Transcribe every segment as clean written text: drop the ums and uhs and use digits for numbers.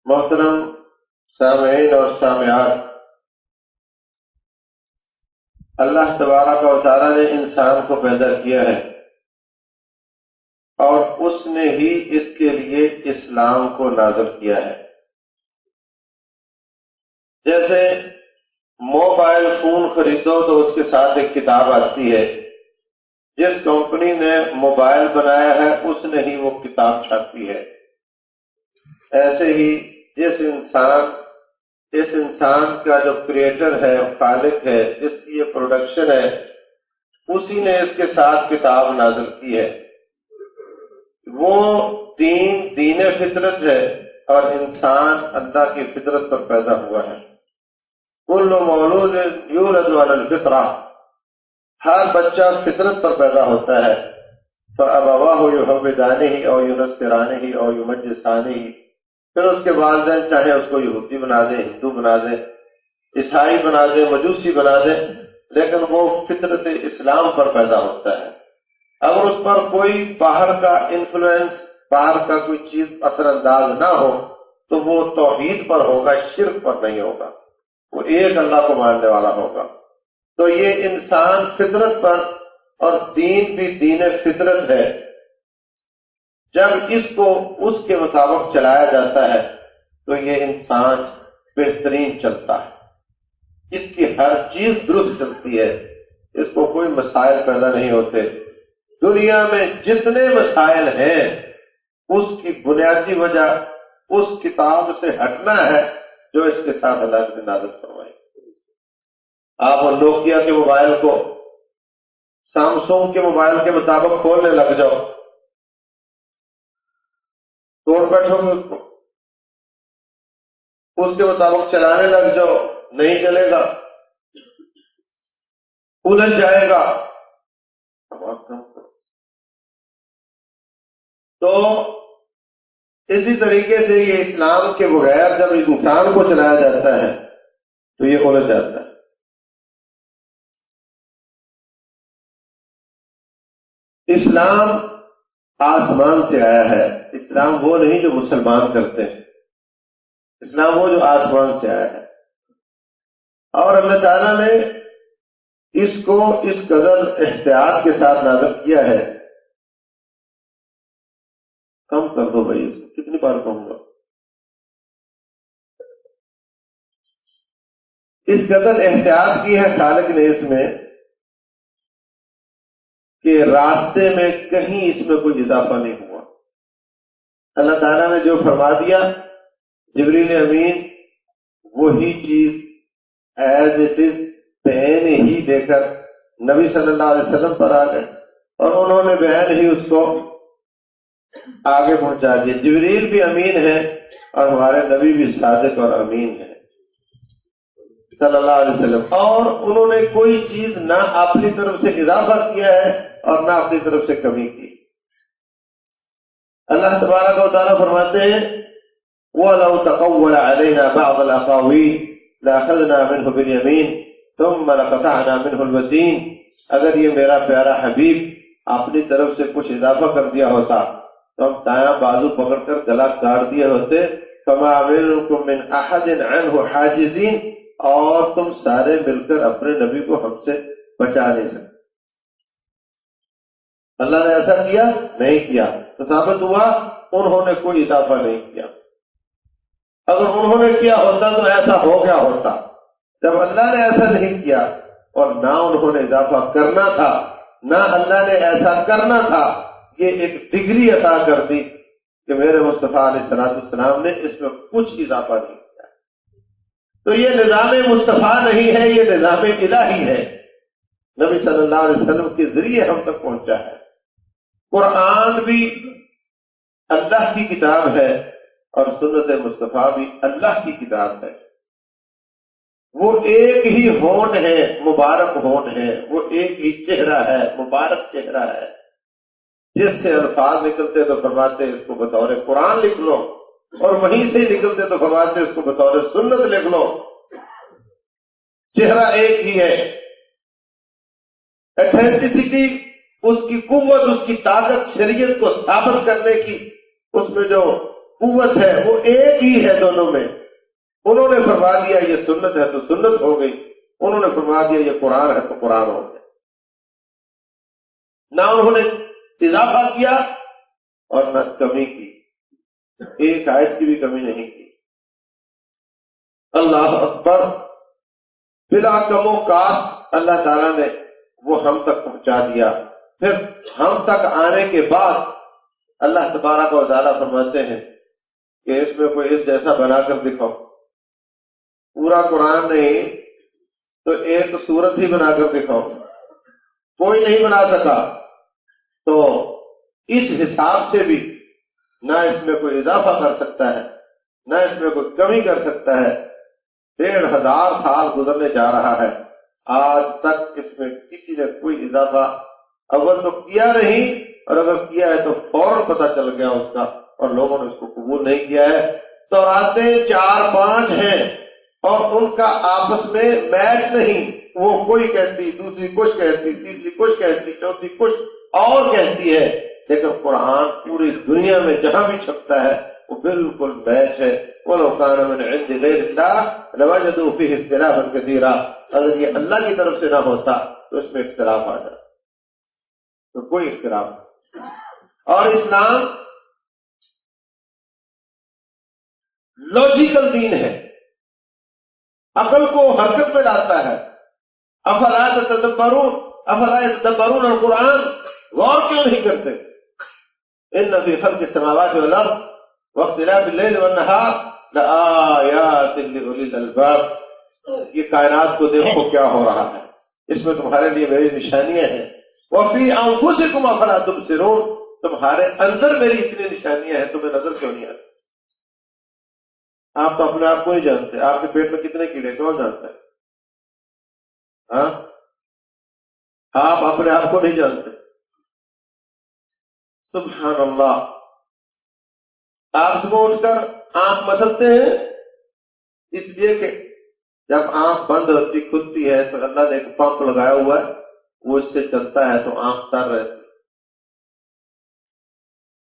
محترم سامعین اور سامعات، اللہ تبارک و تعالیٰ نے انسان کو پیدا کیا ہے اور اس نے ہی اس کے لیے اسلام کو نازل کیا ہے۔ جیسے موبائل فون خریدو تو اس کے ساتھ ایک کتاب آتی ہے، جس کمپنی نے موبائل بنایا ہے اس نے ہی وہ کتاب چھاپی ہے۔ ایسے ہی اس انسان کا جو کریٹر ہے، خالق ہے، جس کی یہ پروڈکشن ہے، اسی نے اس کے ساتھ کتاب نازل کی ہے۔ وہ دین فطرت ہے اور انسان اللہ کی فطرت پر پیدا ہوا ہے۔ کل مولود یولد علی الفطرہ، ہر بچہ فطرت پر پیدا ہوتا ہے۔ فأبواه یحودانہ او ینصرانہ او یمجسانہ، پھر اس کے والدین چاہے اس کو یہودی بنا دیں، ہندو بنا دیں، عیسائی بنا دیں، مجوسی بنا دیں، لیکن وہ فطرت اسلام پر پیدا ہوتا ہے۔ اگر اس پر کوئی باہر کا انفلوئنس، باہر کا کوئی چیز اثر انداز نہ ہو تو وہ توحید پر ہوگا، شرک پر نہیں ہوگا، وہ ایک اللہ کو ماننے والا ہوگا۔ تو یہ انسان فطرت پر، اور دین بھی دین فطرت ہے۔ جب اس کو اس کے مطابق چلایا جاتا ہے تو یہ انسان بہترین چلتا ہے، اس کی ہر چیز درست چلتی ہے، اس کو کوئی مسائل پیدا نہیں ہوتے۔ دنیا میں جتنے مسائل ہیں اس کی بنیادی وجہ اس کتاب سے ہٹنا ہے جو اس کے ساتھ اللہ نے نازل فرمائی۔ آپ نوکیا کے موبائل کو سامسونگ کے موبائل کے مطابق کھولنے لگ جاؤ، توڑ بیٹھو گے اس کو، اس کے مطابق چلانے لگ جاؤ، نہیں چلے گا، الجھ جائے گا۔ تو اسی طریقے سے یہ اسلام کے بغیر جب اس انسان کو چلایا جاتا ہے تو یہ الجھ جاتا ہے۔ اسلام آسمان سے آیا ہے، اسلام وہ نہیں جو مسلمان کرتے ہیں، اسلام وہ جو آسمان سے آیا ہے۔ اور اللہ تعالیٰ نے اس کو اس قدر احتیاط کے ساتھ نازل کیا ہے۔ کم کر دو بھائی، اس کو کتنی بار کہوں گا؟ اس قدر احتیاط کی ہے خالق نے اس میں کہ راستے میں کہیں اس میں کوئی اضافہ نہیں ہوا۔ اللہ تعالیٰ نے جو فرما دیا، جبریل امین وہی چیز ایز اٹ از بہن ہی دے کر نبی صلی اللہ علیہ وسلم پر آ گئے اور انہوں نے بہن ہی اس کو آگے پہنچا دیا۔ جبریل بھی امین ہے اور ہمارے نبی بھی صادق اور امین ہے صلی اللہ علیہ وسلم، اور انہوں نے کوئی چیز نہ اپنی طرف سے اضافہ کیا ہے اور نہ اپنی طرف سے کمی کی۔ اللہ تبارک و تعالیٰ فرماتے ہیں وَلَوْ تَقَوَّلَ عَلَيْنَا بَعْضَ الْأَقَاوِيلِ لَأَخَذْنَا مِنْهُ بِالْيَمِينِ ثُمَّ لَقَطَعْنَا مِنْهُ الْوَتِينَ، اگر یہ میرا پیارا حبیب اپنی طرف سے کچھ اضافہ کر دیا ہوتا تو ہم دایاں بازو پکڑ کر گلا کاٹ دیے ہوتے۔ فَمَا مِنْكُمْ مِنْ أَحَدٍ عَنْهُ حَاجِزِينَ، اور تم سارے مل کر اپنے نبی کو ہم سے بچا نہیں سکتے۔ اللہ نے ایسا کیا نہیں کیا تو ثابت ہوا انہوں نے کوئی اضافہ نہیں کیا۔ اگر انہوں نے کیا ہوتا تو ایسا ہو گیا ہوتا۔ جب اللہ نے ایسا نہیں کیا اور نہ انہوں نے اضافہ کرنا تھا نہ اللہ نے ایسا کرنا تھا، یہ ایک ڈگری عطا کر دی کہ میرے مصطفیٰ علیہ السلام نے اس میں کچھ اضافہ نہیں کیا۔ تو یہ نظام مصطفیٰ نہیں ہے، یہ نظام الہی ہے، نبی صلی اللہ علیہ وسلم کے ذریعے ہم تک پہنچا ہے۔ قرآن بھی اللہ کی کتاب ہے اور سنت مصطفیٰ بھی اللہ کی کتاب ہے۔ وہ ایک ہی ہونٹ ہے، مبارک ہونٹ ہے، وہ ایک ہی چہرہ ہے، مبارک چہرہ ہے، جس سے الفاظ نکلتے تو فرماتے اس کو بطور قرآن لکھ لو، اور وہیں سے نکلتے تو فرماتے اس کو بطور سنت لکھ لو۔ چہرہ ایک ہی ہے، ایتھینٹسٹی، اس کی قوت، اس کی طاقت، شریعت کو ثابت کرنے کی اس میں جو قوت ہے وہ ایک ہی ہے دونوں میں. انہوں نے فرما دیا یہ سنت ہے تو سنت ہو گئی، انہوں نے فرما دیا یہ قرآن ہے تو قرآن ہو گیا. نہ انہوں نے اضافہ کیا اور نہ کمی کی، ایک آیت کی بھی کمی نہیں کی. اللہ اکبر. بلا کم و کاست اللہ تعالیٰ نے وہ ہم تک پہنچا دیا. پھر ہم تک آنے کے بعد اللہ تبارک و تعالیٰ فرماتے ہیں کہ اس میں کوئی اس جیسا بنا کر دکھاؤ. پورا قرآن نہیں تو ایک سورت ہی بنا کر دکھاؤ. کوئی نہیں بنا سکا تو اس حساب سے بھی نہ اس میں کوئی اضافہ کر سکتا ہے نہ اس میں کوئی کمی کر سکتا ہے. 1500 سال گزرنے جا رہا ہے، آج تک اس میں کسی نے کوئی اضافہ اول تو کیا نہیں، اور اگر کیا ہے تو فوراً پتہ چل گیا اس کا، اور لوگوں نے اس کو قبول نہیں کیا ہے. تو آتے 4-5 ہیں اور ان کا آپس میں میچ نہیں. وہ کوئی کہتی، دوسری کچھ کہتی، تیسری کچھ کہتی، چوتھی کچھ اور کہتی ہے. لیکن قرآن پوری دنیا میں جہاں بھی چھپتا ہے وہ بالکل میچ ہے. وَلَوْ كَانَ مِنْ عِنْدِ غَيْرِ اللَّهِ لَوَجَدُوا فِيهِ اخْتِلَافًا كَثِيرًا. اگر یہ اللہ کی طرف سے نہ ہوتا تو اس میں اختلاف آ جاتا، تو کوئی اختلاف نہیں. اور اسلام لاجیکل دین ہے، عقل کو حرکت میں لاتا ہے. افلا يتدبرون القرآن، غور کیوں نہیں کرتے؟ ان فی خلق السماوات والارض واختلاف الليل والنهار لآیات لأولی الالباب. یہ کائنات کو دیکھو کیا ہو رہا ہے، اس میں تمہارے لیے میری نشانیاں ہیں. وفی انفسکم افلا تبصرون، تمہارے اندر میری اتنی نشانیاں ہیں، تمہیں نظر کیوں نہیں آتی؟ آپ تو اپنے آپ کو نہیں جانتے، آپ کے پیٹ میں کتنے کیڑے کون جانتا ہے؟ ہاں، آپ اپنے آپ کو نہیں جانتے. سبحان اللہ. آپ صبح اٹھ کر آنکھ مسلتے ہیں اس لیے کہ جب آنکھ بند ہوتی کھلتی ہے تو اللہ نے ایک پمپ لگایا ہوا ہے، وہ اس سے چلتا ہے تو آنکھ تر رہتی.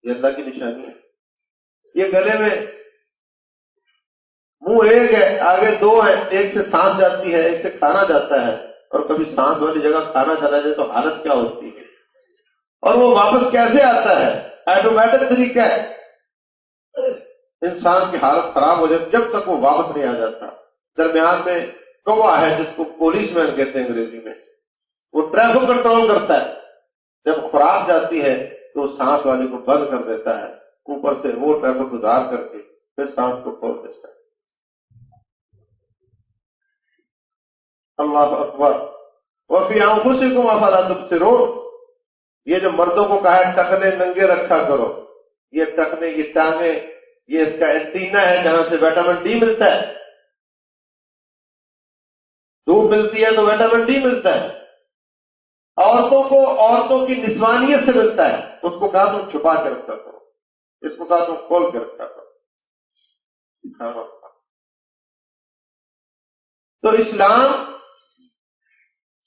یہ اللہ کی نشانی ہے. یہ گلے میں منہ ایک ہے، آگے 2 ہیں، ایک سے سانس جاتی ہے، ایک سے کھانا جاتا ہے، اور کبھی سانس والی جگہ کھانا چلا جائے تو حالت کیا ہوتی ہے، اور وہ واپس کیسے آتا ہے؟ آٹومیٹک طریقہ ہے. انسان کی حالت خراب ہو جاتی جب تک وہ واپس نہیں آ جاتا. درمیان میں کوا ہے جس کو پولیس مین کہتے ہیں انگریزی میں، وہ ٹریفک کنٹرول کرتا ہے. جب خوراک جاتی ہے تو وہ سانس والی کو بند کر دیتا ہے، اوپر سے وہ ٹریفک گزار کر کے پھر سانس کو کھول دیتا ہے. اللہ اکبر. وفی انفسکم افلا تبصرون. یہ جو مردوں کو کہا ہے ٹخنے ننگے رکھا کرو، یہ ٹخنے، یہ ٹانگیں، یہ اس کا اینٹینا ہے جہاں سے وٹامن ڈی ملتا ہے. دھوپ ملتی ہے تو وٹامن ڈی ملتا ہے. عورتوں کو عورتوں کی نسوانیت سے ملتا ہے. اس کو کہا تم چھپا کے رکھا کرو، اس کو کہا تم کھول کے رکھا کرو. تو اسلام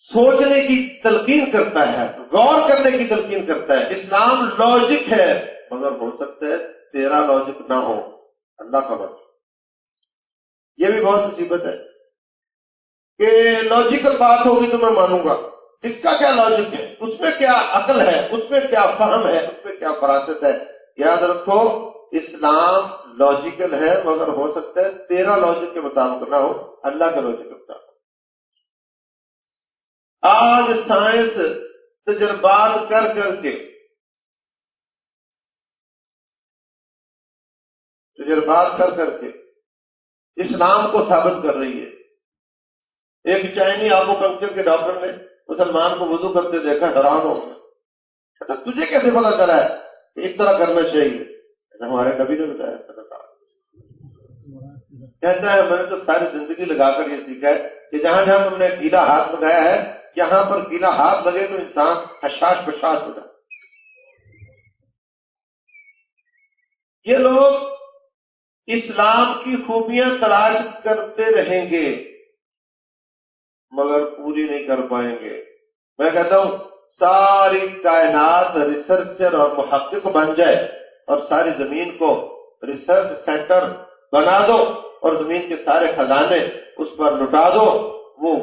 سوچنے کی تلقین کرتا ہے، غور کرنے کی تلقین کرتا ہے. اسلام لاجک ہے، مگر ہو سکتا ہے تیرا لاجک نہ ہو، اللہ کا لاجک. یہ بھی بہت مصیبت ہے کہ لاجیکل بات ہوگی تو میں مانوں گا. اس کا کیا لاجک ہے، اس میں کیا عقل ہے، اس میں کیا فہم ہے، اس میں کیا فراست ہے. یاد رکھو اسلام لاجیکل ہے، مگر ہو سکتا ہے تیرا لاجک کے مطابق نہ ہو، اللہ کے لاجک کے مطابق. آج سائنس تجربات کر کر کے اسلام کو ثابت کر رہی ہے. ایک چائنی آبو پنکچر کے ڈاکٹر نے مسلمان کو وضو کرتے دیکھا، حیران ہو گیا. کہتا تجھے کیسے پتا چلا ہے کہ اس طرح کرنا چاہیے؟ ہمارے نبی نے بتایا. کہتا ہے میں نے تو ساری زندگی لگا کر یہ سیکھا ہے کہ جہاں جہاں تم نے گیلا ہاتھ لگایا ہے، یہاں پر گیلا ہاتھ لگے تو انسان حشاش بشاش ہو جائے. یہ لوگ اسلام کی خوبیاں تلاش کرتے رہیں گے مگر پوری نہیں کر پائیں گے. میں کہتا ہوں ساری کائنات ریسرچر اور محقق بن جائے اور ساری زمین کو ریسرچ سینٹر بنا دو اور زمین کے سارے خزانے اس پر لٹا دو،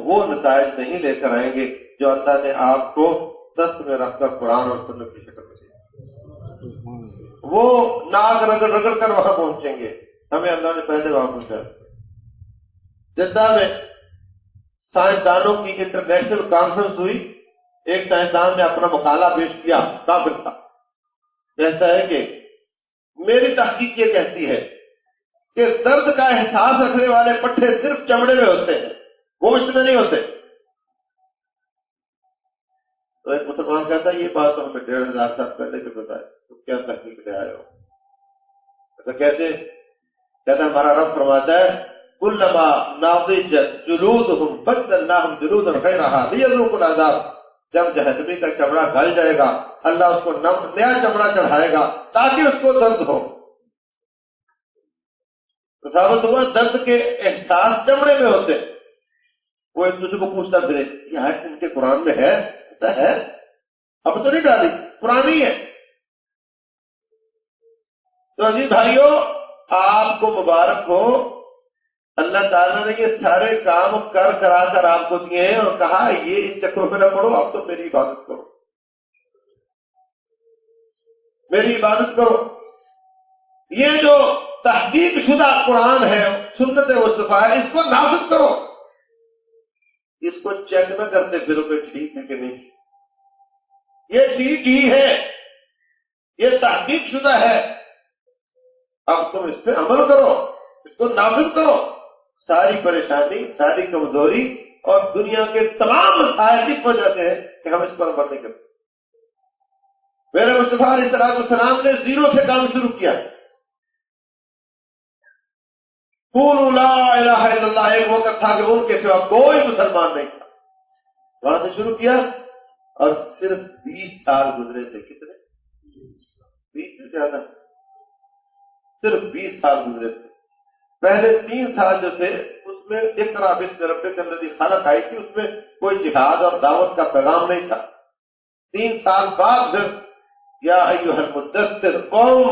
وہ نتائج نہیں لے کر آئیں گے جو اللہ نے آپ کو دست میں رکھ کر قرآن اور سنت کی شکل میں دیا۔ وہ ناک رگڑ رگڑ کر وہاں پہنچیں گے، ہمیں اللہ نے پہلے وہاں پہنچایا۔ جدہ میں سائنسدانوں کی انٹرنیشنل کانفرنس ہوئی، ایک سائنسدان نے اپنا مقالہ پیش کیا، کافر تھا، کہتا ہے کہ میری تحقیق یہ کہتی ہے کہ درد کا احساس رکھنے والے پٹھے صرف چمڑے میں ہوتے ہیں، گوشت میں نہیں ہوتے۔ تو ایک مسلمان کہتا ہے یہ بات تو ہمیں 1500 سال پہلے کے بتائے، تو کیا تحقیق لے آئے ہو؟ تو کیسے؟ کہتا ہے ہمارا رب فرماتا ہے کلما ناضجت جلودہم بدلناہم جلودا غیرہا لیذوقوا العذاب، جب جہنمی کا چمڑا گل جائے گا اللہ اس کو نیا چمڑا چڑھائے گا تاکہ اس کو درد ہو۔ تو ثابت ہوا درد کے احساس چمڑے میں ہوتے ہیں۔ وہ ایک دوسرے کو پوچھتا پھرے یہ آیت ان کے قرآن میں ہے؟ کہتا ہے اب تو نہیں ڈالی، پرانی ہے۔ تو عزیز بھائیوں آپ کو مبارک ہو، اللہ تعالیٰ نے یہ سارے کام کر کرا کر آپ کو دیے ہیں اور کہا یہ ان چکروں میں نہ پڑو، اب تو میری عبادت کرو، میری عبادت کرو۔ یہ جو تحقیق شدہ قرآن ہے، سنت مصطفیٰ ہے، اس کو نافذ کرو، اس کو چیک نہ کرتے پھرو کہ ٹھیک ہے کہ نہیں، یہ ٹھیک ہی ہے، یہ تحقیق شدہ ہے، اب تم اس پہ عمل کرو، اس کو نافذ کرو۔ ساری پریشانی، ساری کمزوری اور دنیا کے تمام مسائل اس وجہ سے ہے کہ ہم اس پر عمل نہیں کرتے۔ میرے مصطفیٰ علیہ السلام نے زیرو سے کام شروع کیا۔ قولوا لا الہ الا اللہ، ایک وقت تھا کہ ان کے سوا کوئی مسلمان نہیں تھا، وہاں سے شروع کیا اور صرف 20 سال گزرے تھے۔ کتنے؟ 20 سے زیادہ، صرف 20 سال گزرے تھے۔ پہلے 3 سال جو تھے اس میں اقرأ باسم ربک الذی خلق آئی تھی، اس میں کوئی جہاد اور دعوت کا پیغام نہیں تھا۔ 3 سال بعد پھر یا ایھا المدثر قم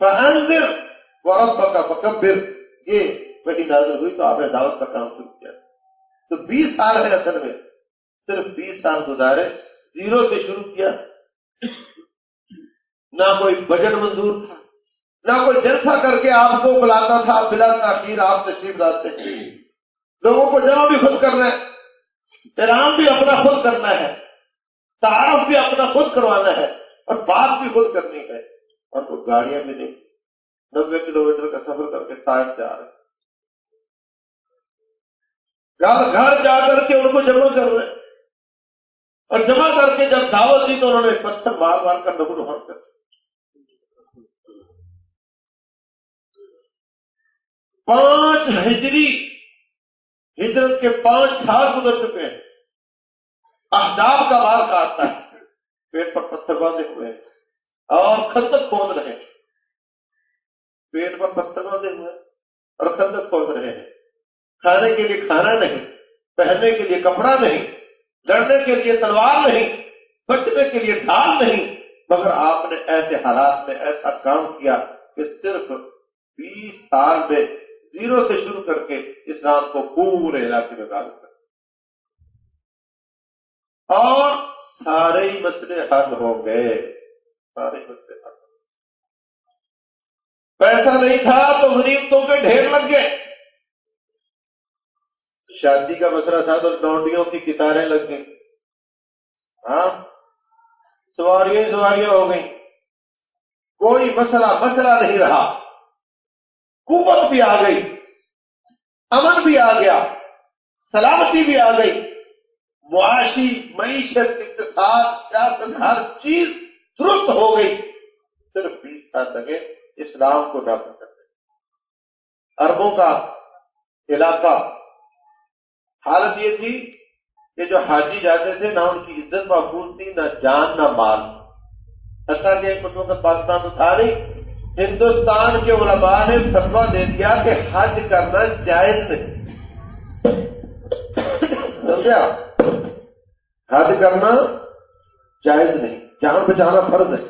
فانذر وربک فکبر، یہ وحی نازل ہوئی تو آپ نے دعوت کا کام شروع کیا۔ تو 20 سال ہے اصل میں، صرف 20 سال گزارے، زیرو سے شروع کیا۔ نہ کوئی بجٹ منظور تھا، نہ کوئی جلسہ کر کے آپ کو بلاتا تھا، بلا تاخیر آپ تشریف لاتے ہیں۔ لوگوں کو جمع بھی خود کرنا ہے، احرام بھی اپنا خود کرنا ہے، تعارف بھی اپنا خود کروانا ہے اور بات بھی خود کرنی ہے، اور کوئی گاڑیاں بھی نہیں۔ 90 کلومیٹر کا سفر کر کے طائف جا رہے، گھر گھر جا کر کے ان کو جمع کر رہے، اور جمع کر کے جب دعوت دی تو انہوں نے پتھر مار مار کر لوگوں کو کر 5 ہجری، ہجرت کے 5 سال گزر چکے ہیں۔ احزاب کا مار کاٹتا ہے، پیٹ پر پتھر باندھے ہوئے ہیں اور خندق کھود رہے ہیں، پیٹ پر پتھر باندھے ہوئے ہیں اور خندق کھود رہے ہیں۔ کھانے کے لیے کھانا نہیں، پہننے کے لیے کپڑا نہیں، لڑنے کے لیے تلوار نہیں، بچنے کے لیے ڈھال نہیں، مگر آپ نے ایسے حالات میں ایسا کام کیا کہ صرف 20 سال میں زیرو سے شروع کر کے اسلام کو پورے علاقے میں غالب کر، اور سارے ہی مسئلے حل ہو گئے، سارے مسئلے حل ہو گئے۔ پیسہ نہیں تھا تو غریبوں کے ڈھیر لگ گئے، شادی کا مسئلہ تھا تو لونڈیوں کی قطاریں لگ گئیں، ہاں سواریاں سواریاں ہو گئیں، کوئی مسئلہ نہیں رہا، قوت بھی آ گئی، امن بھی آ گیا، سلامتی بھی آ گئی، معاشی، معیشت، اقتصاد، سیاست، ہر چیز درست ہو گئی۔ صرف 20 سال لگے اسلام کو نافذ کرنے۔ عربوں کا علاقہ، حالت یہ تھی کہ جو حاجی جاتے تھے نہ ان کی عزت محفوظ تھی، نہ جان نہ مال، حتیٰ کہ ایک وقت پاکستان تو تھا نہیں، ہندوستان کے علماء نے فتویٰ دے دیا کہ حج کرنا جائز نہیں، سمجھا؟ حج کرنا جائز نہیں، جان بچانا فرض ہے،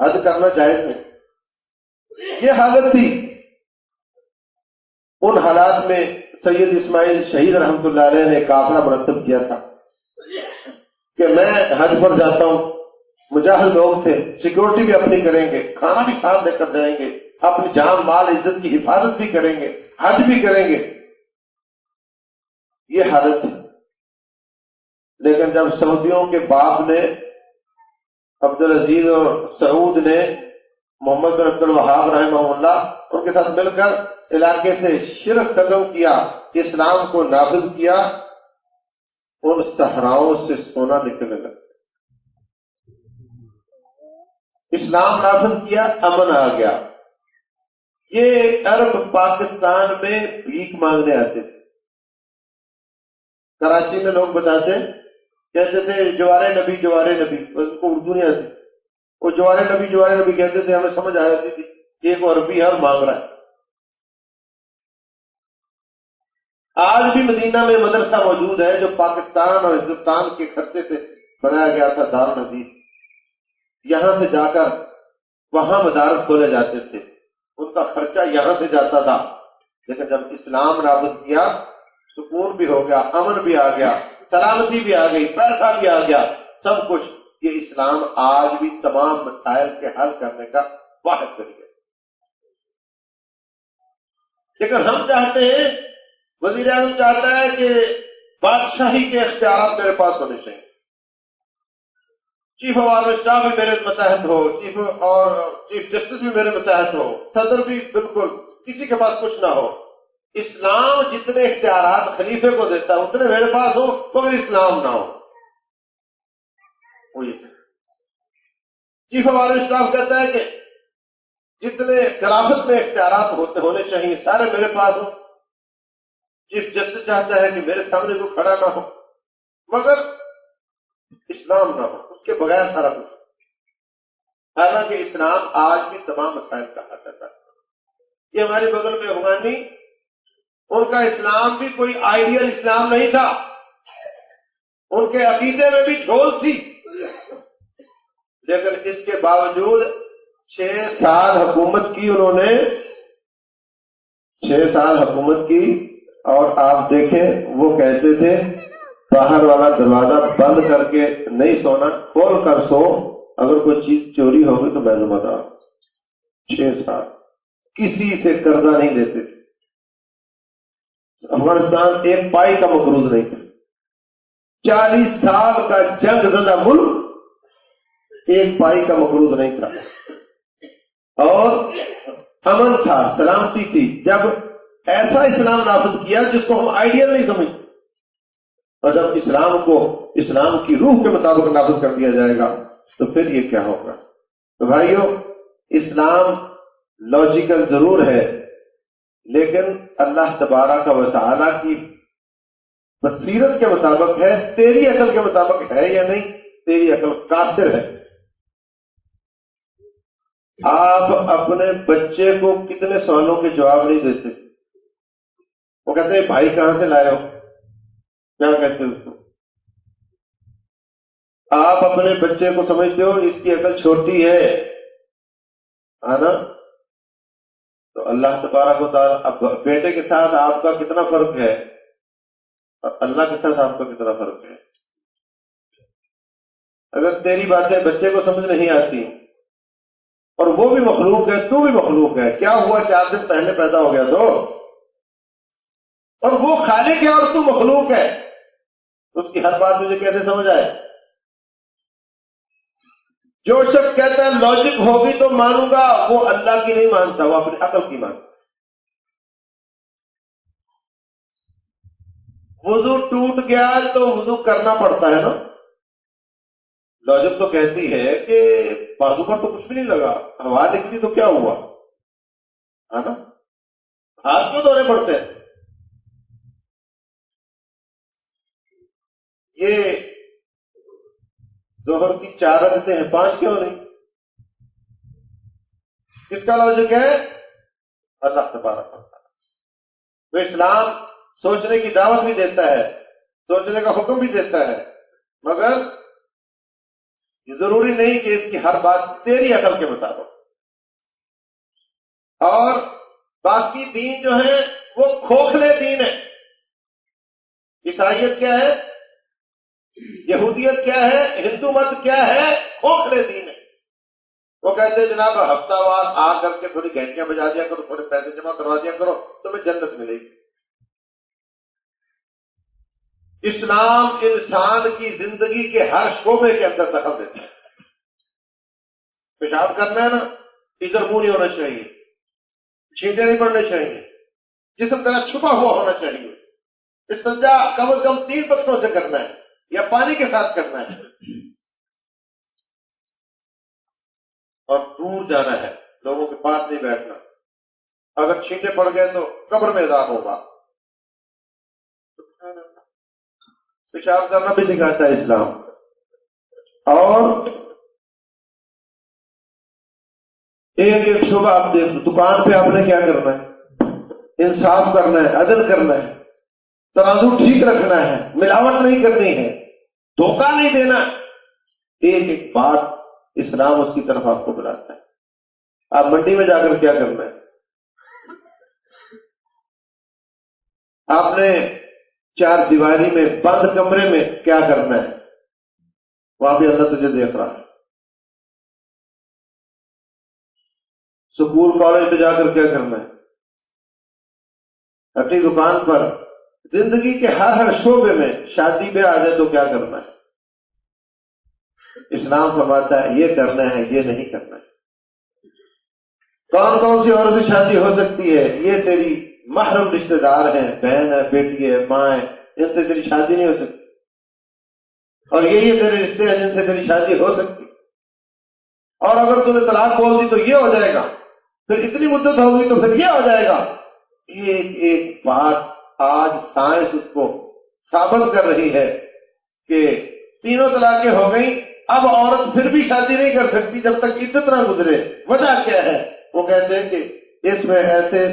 حج کرنا جائز نہیں۔ یہ حالت تھی. ان حالات میں سید اسماعیل شہید رحمت اللہ علیہ نے قافلہ مرتب کیا تھا کہ میں حج پر جاتا ہوں. مجاہد لوگ تھے، سیکورٹی بھی اپنی کریں گے، کھانا بھی ساتھ لے کر جائیں گے، اپنی جان مال عزت کی حفاظت بھی کریں گے، حج بھی کریں گے. یہ حالت تھی. لیکن جب سعودیوں کے باپ نے عبدالعزیز اور سعود نے محمد بن عبد الوہاب رحمہ اللہ ان کے ساتھ مل کر علاقے سے شرک ختم کیا، اسلام کو نافذ کیا، ان صحراؤں سے سونا نکلنے لگا. اسلام نافذ کیا، امن آ گیا. یہ عرب پاکستان میں بھیک مانگنے آتے تھے. کراچی میں لوگ بتاتے کہتے تھے جوارے نبی جوارے نبی، ان کو اردو نہیں آتی. وہ جوارے نبی کہتے تھے، ہمیں سمجھ آ جاتی تھی کہ ایک عربی ہر مانگ رہا ہے. آج بھی مدینہ میں مدرسہ موجود ہے جو پاکستان اور ہندوستان کے خرچے سے بنایا گیا تھا، دارالحدیث. یہاں سے جا کر وہاں مدارس کھولے جاتے تھے، ان کا خرچہ یہاں سے جاتا تھا. لیکن جب اسلام نافذ کیا، سکون بھی ہو گیا، امن بھی آ گیا، سلامتی بھی آ گئی، پیسہ بھی آ گیا، سب کچھ. یہ اسلام آج بھی تمام مسائل کے حل کرنے کا واحد ذریعہ ہے. لیکن ہم چاہتے ہیں، وزیر اعظم چاہتا ہے کہ بادشاہی کے اختیارات میرے پاس ہونے چاہیے، چیف آف آرمی اسٹاف بھی میرے متحد ہو، چیف جسٹس بھی میرے متحد ہو، صدر بھی، بالکل کسی کے پاس کچھ نہ ہو. اسلام جتنے اختیارات خلیفے کو دیتا ہے اتنے میرے پاس ہو، مگر اسلام نہ ہو. چیف آف آرمی اسٹاف کہتا ہے کہ جتنے خلافت میں اختیارات ہونے چاہیے سارے میرے پاس ہو. چیف جسٹس چاہتا ہے کہ میرے سامنے کوئی کھڑا نہ ہو مگر اسلام نہ ہو، اس کے بغیر سارا کچھ. حالانکہ اسلام آج بھی تمام مسائل کا حل کرتا ہے. یہ ہمارے بغل میں افغانی، ان کا اسلام بھی کوئی آئیڈیل اسلام نہیں تھا، ان کے عقیدے میں بھی جھول تھی. لیکن اس کے باوجود 6 سال حکومت کی انہوں نے، 6 سال حکومت کی. اور آپ دیکھیں وہ کہتے تھے باہر والا دروازہ بند کر کے نہیں سونا، کھول کر سو، اگر کوئی چیز چوری ہوگی تو میں ذمہ دار. 6 سال کسی سے قرضہ نہیں لیتے تھے. افغانستان ایک پائی کا مقروض نہیں تھا. 40 سال کا جنگ زدہ ملک، ایک پائی کا مقروض نہیں تھا، اور امن تھا، سلامتی تھی. جب ایسا اسلام نافذ کیا جس کو ہم آئیڈیل نہیں سمجھتے، اور جب اسلام کو اسلام کی روح کے مطابق نافذ کر دیا جائے گا تو پھر یہ کیا ہوگا. تو بھائیو، اسلام لاجیکل ضرور ہے، لیکن اللہ تبارک و تعالی کی بصیرت کے مطابق ہے. تیری عقل کے مطابق ہے یا نہیں؟ تیری عقل قاصر ہے. آپ اپنے بچے کو کتنے سوالوں کے جواب نہیں دیتے. وہ کہتے ہیں بھائی کہاں سے لائے ہو، کیا کہتے ہیں اس کو؟ آپ اپنے بچے کو سمجھتے ہو اس کی عقل چھوٹی ہے نا؟ تو اللہ تبارک و تعالیٰ، اب بیٹے کے ساتھ آپ کا کتنا فرق ہے اور اللہ کے ساتھ آپ کا کتنا فرق ہے. اگر تیری باتیں بچے کو سمجھ نہیں آتی، اور وہ بھی مخلوق ہے، تو بھی مخلوق ہے، کیا ہوا 4 دن پہلے پیدا ہو گیا تو، اور وہ خالق ہے اور تو مخلوق ہے، اس کی ہر بات مجھے کیسے سمجھ آئے؟ جو شخص کہتا ہے لاجک ہوگی تو مانوں گا، وہ اللہ کی نہیں مانتا، وہ اپنی عقل کی مانتا. وضو ٹوٹ گیا تو وضو کرنا پڑتا ہے نا. لاجک تو کہتی ہے کہ بازو پر تو کچھ بھی نہیں لگا، ہوا نکلی تو کیا ہوا، ہے نا؟ ہاتھ کیوں دھونے پڑتے ہیں؟ یہ ظہر کی 4 رکعتیں ہیں، 5 کیوں نہیں؟ کس کا لاجک ہے؟ اللہ تبارک و تعالیٰ. تو اسلام سوچنے کی دعوت بھی دیتا ہے، سوچنے کا حکم بھی دیتا ہے، مگر یہ ضروری نہیں کہ اس کی ہر بات تیری عقل کے مطابق. اور باقی دین جو ہیں وہ کھوکھلے دین ہیں. عیسائیت کیا ہے، یہودیت کیا ہے، ہندو مت کیا ہے، کھوکھلے دین ہے. وہ کہتے ہیں جناب ہفتہ وار آ کر کے تھوڑی گھنٹیاں بجا دیا کرو، تھوڑے پیسے جمع کروا دیا کرو، تمہیں جنت ملے گی. اسلام انسان کی زندگی کے ہر شعبے کے اندر دخل دیتا ہے. پیشاب کرنا ہے نا، ادھر منہ نہیں ہونا چاہیے، چھینٹے نہیں پڑنے چاہیے، جسم طرح چھپا ہوا ہونا چاہیے. استنجا کم از کم 3 پتھروں سے کرنا ہے یا پانی کے ساتھ کرنا ہے، اور دور جانا ہے، لوگوں کے پاس نہیں بیٹھنا. اگر چھینٹے پڑ گئے تو قبر میں عذاب ہوگا. پیشاب کرنا بھی سکھاتا ہے اسلام. اور ایک ایک شعبہ آپ دیکھ لو. دکان پہ آپ نے کیا کرنا ہے؟ انصاف کرنا ہے، عدل کرنا ہے، ترازو ٹھیک رکھنا ہے، ملاوٹ نہیں کرنی ہے، دھوکہ نہیں دینا. ایک ایک بات اسلام اس کی طرف آپ کو بلاتا ہے. آپ منڈی میں جا کر کیا کرنا ہے؟ آپ نے 4 دیواری میں بند کمرے میں کیا کرنا ہے؟ وہاں بھی اللہ تجھے دیکھ رہا ہے. سکول کالج میں جا کر کیا کرنا ہے؟ اپنی دکان پر، زندگی کے ہر شعبے میں، شادی پہ آ جائے تو کیا کرنا ہے؟ اسلام فرماتا ہے یہ کرنا ہے، یہ نہیں کرنا ہے. کون کون سی عورت سے شادی ہو سکتی ہے؟ یہ تیری محرم رشتہ دار ہیں، بہن ہے، بیٹی ہے، ماں ہے، ان سے تیری شادی نہیں ہو سکتی. اور یہ تیرے رشتے ہیں جن سے تیری شادی ہو سکتی. اور اگر تم نے طلاق بول دی تو یہ ہو جائے گا، پھر اتنی مدت ہوگی تو پھر یہ ہو جائے گا. ایک ایک بات آج سائنس اس کو ثابت کر رہی ہے کہ 3 طلاقیں ہو گئیں، اب عورت پھر بھی شادی نہیں کر سکتی جب تک عدت نہ گزرے. وجہ کیا ہے؟ وہ کہتے ہیں کہ اس میں ایسے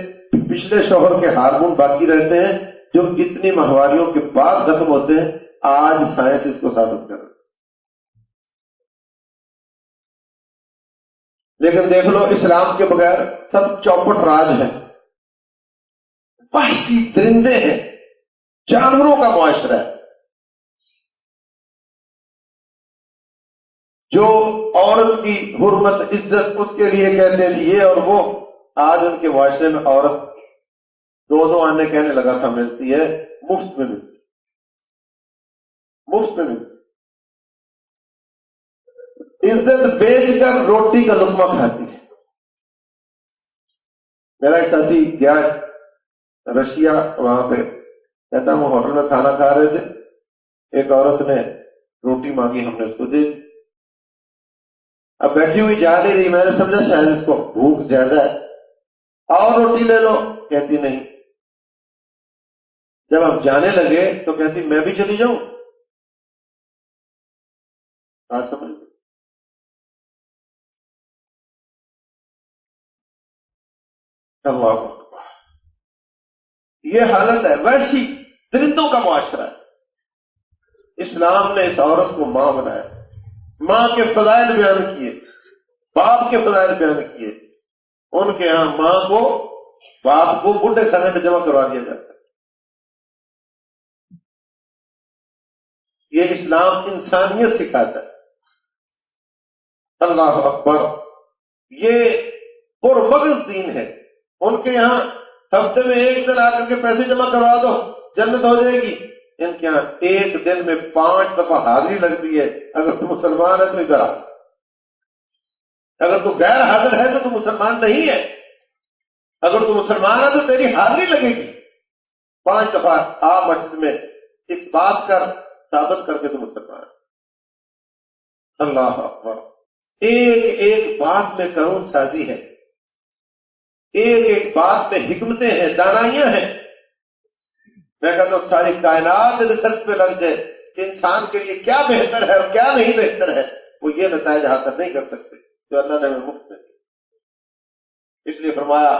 پچھلے شوہر کے ہارمون باقی رہتے ہیں جو اتنی ماہواریوں کے بعد ختم ہوتے ہیں. آج سائنس اس کو ثابت کر رہی ہے. لیکن دیکھ لو اسلام کے بغیر سب چوپٹ راج ہے، وحشی درندے ہیں، جانوروں کا معاشرہ ہے. جو عورت کی حرمت عزت اس کے لیے کہتے تھے یہ اور وہ، آج ان کے معاشرے میں عورت 2 آنے کہنے لگا تھا ملتی ہے، مفت میں ملتی، مفت میں ملتی. عزت بیچ کر روٹی کا لقمہ کھاتی ہے. میرا ایک ساتھی گیا رشیا، وہاں پہ کہتا وہ ہوٹل میں کھانا کھا رہے تھے، ایک عورت نے روٹی مانگی، ہم نے اس کو دے دی. اب بیٹھی ہوئی جا نہیں رہی، میں نے سمجھا شاید اس کو بھوک زیادہ ہے، اور روٹی لے لو. کہتی نہیں. جب ہم جانے لگے تو کہتی میں بھی چلی جاؤں. آج سمجھ اللہ اکبر. یہ حالت ہے، ویسی درندوں کا معاشرہ ہے. اسلام نے اس عورت کو ماں بنایا، ماں کے فضائل بیان کیے، باپ کے فضائل بیان کیے. ان کے ہاں ماں کو، باپ کو بڈھے خانے میں جمع کروا دیا جاتا ہے. یہ اسلام انسانیت سکھاتا ہے. اللہ اکبر. یہ پرمغز دین ہے. ان کے یہاں ہفتے میں 1 دن آ کر کے پیسے جمع کروا دو جنت ہو جائے گی. ان کے یہاں 1 دن میں 5 دفعہ حاضری لگتی ہے. اگر تو مسلمان ہے تو ادھر آ، اگر تو غیر حاضر ہے تو مسلمان نہیں ہے. اگر تو مسلمان ہے تو تیری حاضری لگے گی. 5 دفعہ آ مسجد میں، اس بات کر ثابت کر کے تو مسلمان ہے. اللہ اکبر. ایک ایک بات میں قانون سازی ہے، ایک ایک بات میں حکمتیں ہیں، دانائیاں ہیں. میں کہتا ہوں ساری کائنات ریسرچ پہ لگ جائے کہ انسان کے لیے کیا بہتر ہے اور کیا نہیں بہتر ہے، وہ یہ نتائج حاصل نہیں کر سکتے جو اللہ نے ہمیں مفت میں دیا. اس لیے فرمایا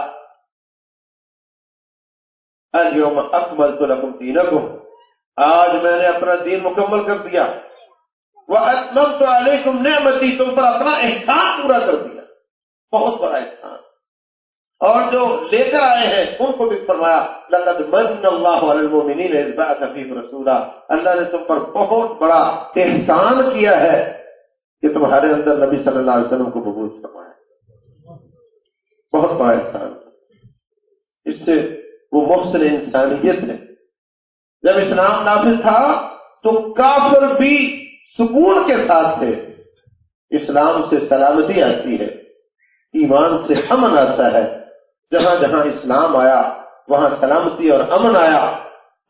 الیوم اکملت لکم دینکم، آج میں نے اپنا دین مکمل کر دیا. واتممت علیکم نعمتی، تم پر اپنا احسان پورا کر دیا. بہت بڑا احسان. اور جو لے کر آئے ہیں ان کو بھی فرمایا لقد من اللہ علی المؤمنین اذ بعث فیہم رسولا، اللہ نے تم پر بہت بڑا احسان کیا ہے کہ تمہارے اندر نبی صلی اللہ علیہ وسلم کو مبعوث فرمایا، بہت بڑا احسان۔ اس سے وہ محسن انسانیت ہے۔ جب اسلام نافذ تھا تو کافر بھی سکون کے ساتھ تھے، اسلام سے سلامتی آتی ہے، ایمان سے امن آتا ہے، جہاں جہاں اسلام آیا وہاں سلامتی اور امن آیا۔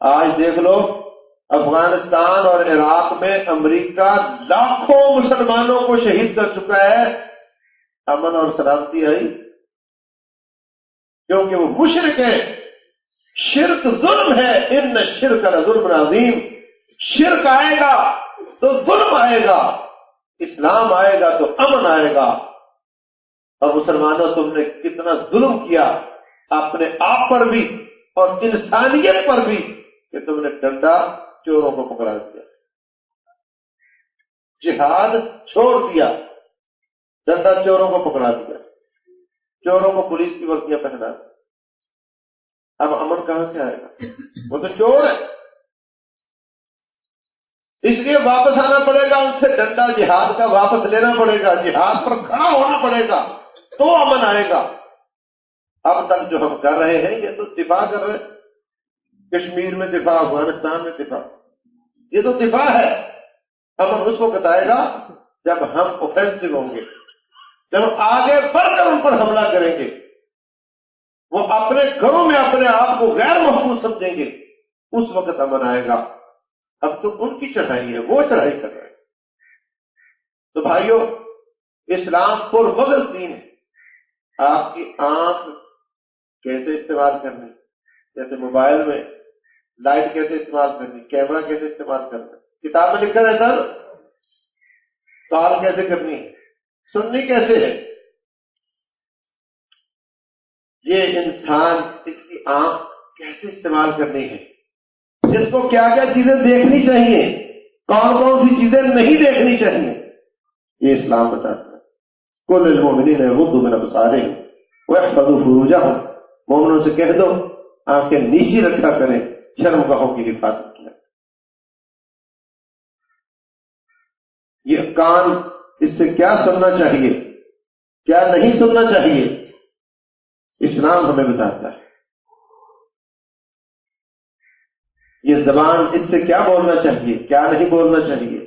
آج دیکھ لو افغانستان اور عراق میں امریکہ لاکھوں مسلمانوں کو شہید کر چکا ہے، امن اور سلامتی آئی کیونکہ وہ مشرک ہیں۔ شرک ظلم ہے، ان الشرک لظلم عظیم، شرک آئے گا تو ظلم آئے گا، اسلام آئے گا تو امن آئے گا۔ اور مسلمانوں تم نے کتنا ظلم کیا اپنے آپ پر بھی اور انسانیت پر بھی کہ تم نے ڈنڈا چوروں کو پکڑا دیا، جہاد چھوڑ دیا، ڈنڈا چوروں کو پکڑا دیا، چوروں کو پولیس کی وردیاں پہنا دی۔ اب امن کہاں سے آئے گا؟ وہ تو چور ہے، اس لیے واپس آنا پڑے گا، ان سے ڈنڈا جہاد کا واپس لینا پڑے گا، جہاد پر کھڑا ہونا پڑے گا تو امن آئے گا۔ اب تک جو ہم کر رہے ہیں یہ تو دفاع کر رہے ہیں، کشمیر میں دفاع، افغانستان میں دفاع، یہ تو دفاع ہے۔ امن اس وقت آئے گا جب ہم اوفینسو ہوں گے، جب ہم آگے بڑھ کر ان پر حملہ کریں گے، وہ اپنے گھروں میں اپنے آپ کو غیر محفوظ سمجھیں گے، اس وقت امن آئے گا۔ اب تو ان کی چڑھائی ہے، وہ چڑھائی کر رہے ہیں۔ تو بھائیو، اسلام پر مغل دین ہے۔ آپ کی آنکھ کیسے استعمال کرنی، جیسے موبائل میں لائٹ کیسے استعمال کرنی، کیمرہ کیسے استعمال کرنا، کتاب میں لکھا رہتا ہے، کال کیسے کرنی ہے، سننی کیسے ہے، یہ انسان اس کی آنکھ کیسے استعمال کرنی ہے، اس کو کیا کیا چیزیں دیکھنی چاہیے، کون کون سی چیزیں نہیں دیکھنی چاہیے، یہ اسلام بتاتا ہے۔ کل المؤمنین یغضوا من ابصارہم ویحفظوا فروجہم، مومنوں سے کہہ دو آنکھیں نیچی رکھا کریں، شرمگاہوں کی حفاظت کیا۔ یہ کان، اس سے کیا سننا چاہیے کیا نہیں سننا چاہیے، اسلام ہمیں بتاتا ہے۔ یہ زبان، اس سے کیا بولنا چاہیے کیا نہیں بولنا چاہیے،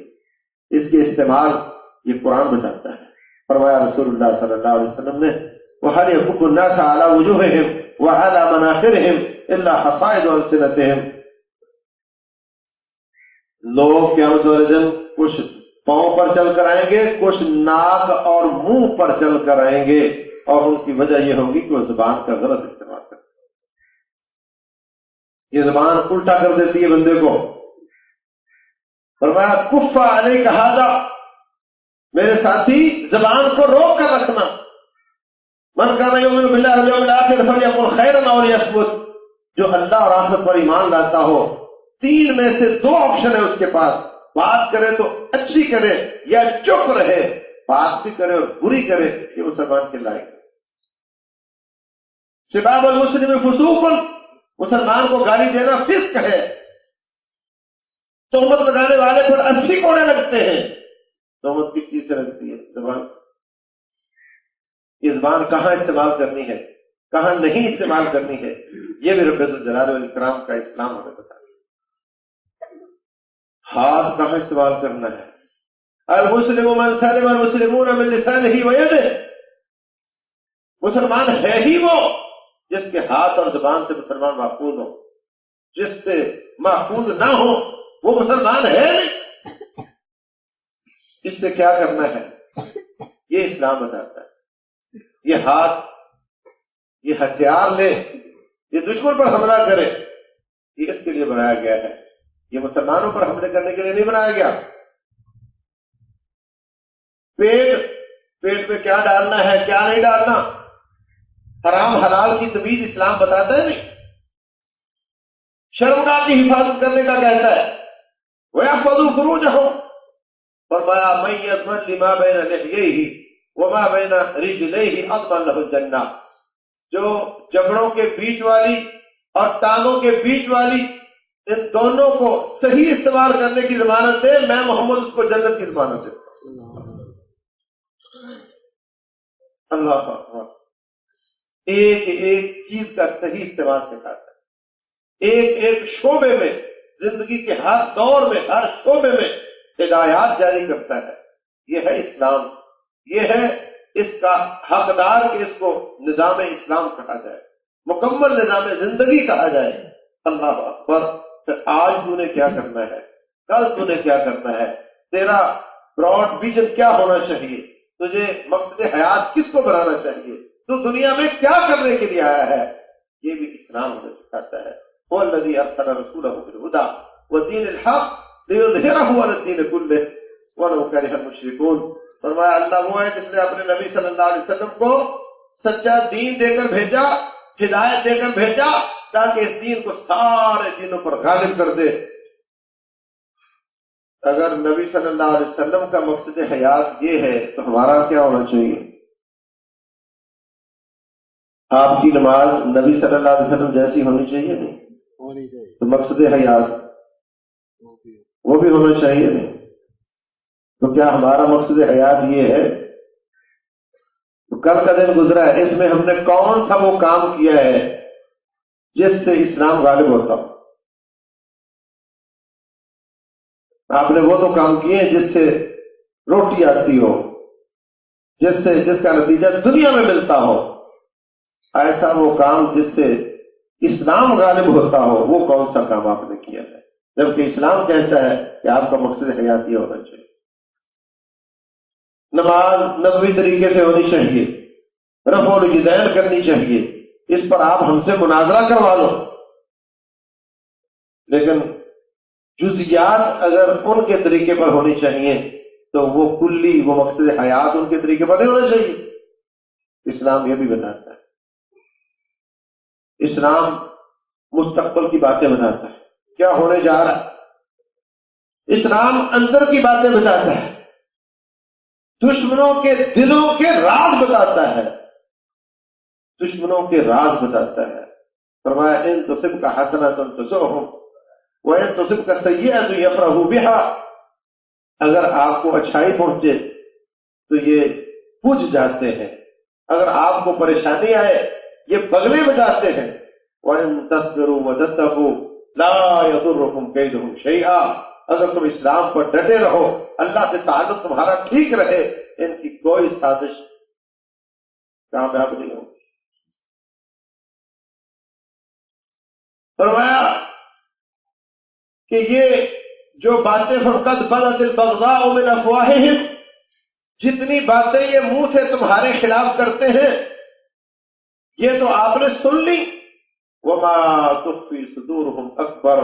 اس کے استعمال یہ قرآن بتاتا ہے۔ فرمایا رسول اللہ صلی اللہ علیہ وسلم نے وَهَلْ يَكُبُّ النَّاسَ عَلَى وُجُوهِهِمْ وَعَلَى مَنَاخِرِهِمْ إِلَّا حَصَائِدُ أَلْسِنَتِهِمْ، لوگ قیامت والے دن کچھ پاؤں پر چل کر آئیں گے، کچھ ناک اور منہ پر چل کر آئیں گے، اور ان کی وجہ یہ ہوگی کہ وہ زبان کا غلط استعمال کرتے ہیں۔ یہ زبان الٹا کر دیتی ہے بندے کو۔ فرمایا کف علیک ھذا، میرے ساتھی زبان کو روک کر رکھنا۔ من کان یؤمن باللہ والیوم الآخر فلیقل خیرا او لیصمت، جو اللہ اور آخرت پر ایمان لاتا ہو، تین میں سے دو آپشن ہے اس کے پاس، بات کرے تو اچھی کرے یا چپ رہے، بات بھی کرے اور بری کرے، یہ مسلمان کے لائق ہے۔ سباب المسلم فسوق، مسلمان کو گالی دینا فسق ہے۔ تہمت لگانے والے پر 80 کوڑے لگتے ہیں۔ تہمت کس چیز سے لگتی ہے؟ زبان۔ یہ زبان کہاں استعمال کرنی ہے کہاں نہیں استعمال کرنی ہے، یہ بھی رب الجلال والاکرام کا اسلام ہمیں بتا ہے۔ ہاتھ کہاں استعمال کرنا ہے؟ المسلم من سلم المسلمون من لسانہ ویدہ، مسلمان ہے ہی وہ جس کے ہاتھ اور زبان سے مسلمان محفوظ ہو، جس سے محفوظ نہ ہو وہ مسلمان ہے نہیں۔ اس سے کیا کرنا ہے یہ اسلام بتاتا ہے۔ یہ ہاتھ، یہ ہتھیار لے، یہ دشمن پر حملہ کرے، یہ اس کے لیے بنایا گیا ہے، یہ مسلمانوں پر حملے کرنے کے لیے نہیں بنایا گیا۔ پیٹ میں کیا ڈالنا ہے کیا نہیں ڈالنا، حرام حلال کی تمیز اسلام بتاتا ہے نہیں۔ شرمگاہ کی حفاظت کرنے کا کہتا ہے، وَيَحْفَظُوا فُرُوجَهُمْ، فرمایا مَن يَضْمَنْ لِمَا بَيْنَ لِحْيَيْهِ وَمَا بَيْنَ رِجْلَيْهِ أَضْمَنْ لَهُ الْجَنَّةَ، جو جبڑوں کے بیچ والی اور ٹانگوں کے بیچ والی، ان دونوں کو صحیح استعمال کرنے کی ضمانت دے، میں محمد اس کو جنت کی ضمانت دیتا ہوں۔ اللہ اکبر، ایک ایک چیز کا صحیح استعمال سکھاتا ہے، ایک ایک شعبے میں، زندگی کے ہر دور میں، ہر شعبے میں ہدایات جاری کرتا ہے۔ یہ ہے اسلام، یہ ہے اس کا حقدار کہ اس کو نظام اسلام کہا جائے، مکمل نظام زندگی کہا جائے۔ اللہ اکبر۔ پھر آج تو نے کیا کرنا ہے، کل تو نے کیا کرنا ہے، تیرا براڈ ویژن کیا ہونا چاہیے، تجھے مقصد حیات کس کو بنانا چاہیے، تو دنیا میں کیا کرنے کے لیے آیا ہے، یہ بھی اسلام ہمیں سکھاتا ہے۔ هو الذي ارسل رسوله بالهدى ودين الحق ليظهره على الدين كله ولو كره المشركون۔ فرمایا اللہ وہ ہے جس نے اپنے نبی صلی اللہ علیہ وسلم کو سچا دین دے کر بھیجا، ہدایت دے کر بھیجا، تاکہ اس دین کو سارے دینوں پر غالب کر دے۔ اگر نبی صلی اللہ علیہ وسلم کا مقصد حیات یہ ہے تو ہمارا کیا ہونا چاہیے؟ آپ کی نماز نبی صلی اللہ علیہ وسلم جیسی ہونی چاہیے نہیں؟ تو مقصد حیات وہ بھی ہونا چاہیے نہیں؟ تو کیا ہمارا مقصد حیات یہ ہے؟ تو کل کا دن گزرا ہے، اس میں ہم نے کون سا وہ کام کیا ہے جس سے اسلام غالب ہوتا ہو؟ آپ نے وہ تو کام کیے ہیں جس سے روٹی آتی ہو، جس کا نتیجہ دنیا میں ملتا ہو۔ ایسا وہ کام جس سے اسلام غالب ہوتا ہو، وہ کون سا کام آپ نے کیا ہے؟ جبکہ اسلام کہتا ہے کہ آپ کا مقصد حیاتی ہونا چاہیے۔ نماز نبوی طریقے سے ہونی چاہیے، رفع الیدین کرنی چاہیے، اس پر آپ ہم سے مناظرہ کروا لو، لیکن جزیات اگر ان کے طریقے پر ہونی چاہیے تو وہ کلی، وہ مقصد حیات ان کے طریقے پر نہیں ہونا چاہیے۔ اسلام یہ بھی بتاتا ہے، اسلام مستقبل کی باتیں بتاتا ہے، کیا ہونے جا رہا ہے۔ اسلام اندر کی باتیں بتاتا ہے، دشمنوں کے دلوں کے راز بتاتا ہے، دشمنوں کے راز بتاتا ہے۔ فرمایا ان تصبک حسنۃ تسؤہم وَإِن تُصِبْكَ سَيِّئَةٌ يَفْرَحُوا بِهَا، اگر آپ کو اچھائی پہنچے تو یہ بجھ جاتے ہیں، اگر آپ کو پریشانی آئے یہ بغلے بجاتے ہیں۔ وَإِن تَصْبِرُوا وَتَتَّقُوا لَا يَضُرُّكُمْ كَيْدُهُمْ شَيْئًا، اگر تم اسلام پر ڈٹے رہو، اللہ سے تعلق تمہارا ٹھیک رہے، ان کی کوئی سازش کامیاب نہیں ہوگی۔ فرمایا کہ یہ جو باتیں فقط بدت البغضاء من افواہہم، جتنی باتیں یہ منہ سے تمہارے خلاف کرتے ہیں یہ تو آپ نے سن لی۔ وما تخفی صدورہم اکبر،